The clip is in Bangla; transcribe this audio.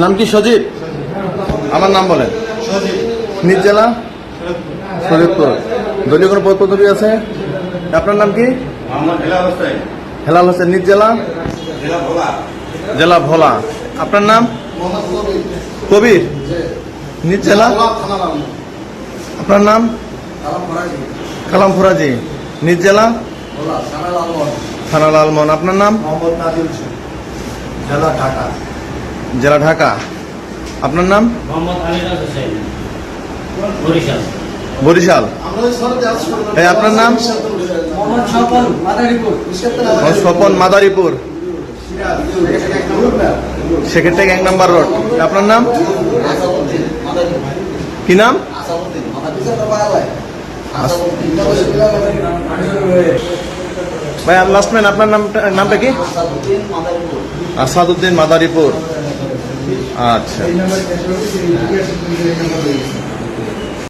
নাম কি সজীব? আমার নাম বলেন। নিজ জেলা শরীয়তপুর। দলীয় কোনো পদ পদবি আছে? আপনার নাম কি? হেলাল হোসেন। নিজ জেলা? জেলা ভোলা। আপনার নাম? কবির। নিজ জেলা? আপনার নাম? কালাম ফরাজি। নিজ জেলা? থানা লালমোহন। আপনার নাম? জেলা ঢাকা। আপনার নাম? বরিশাল। এই আপনার নাম? স্বপন মাদারীপুর, সেক্রেটারি 1 নম্বর রোড। আপনার নাম কি? নাম ভাই লাস্ট ম্যান। আপনার নামটা কি? আসাদউদ্দিন মাদারীপুর। আচ্ছা।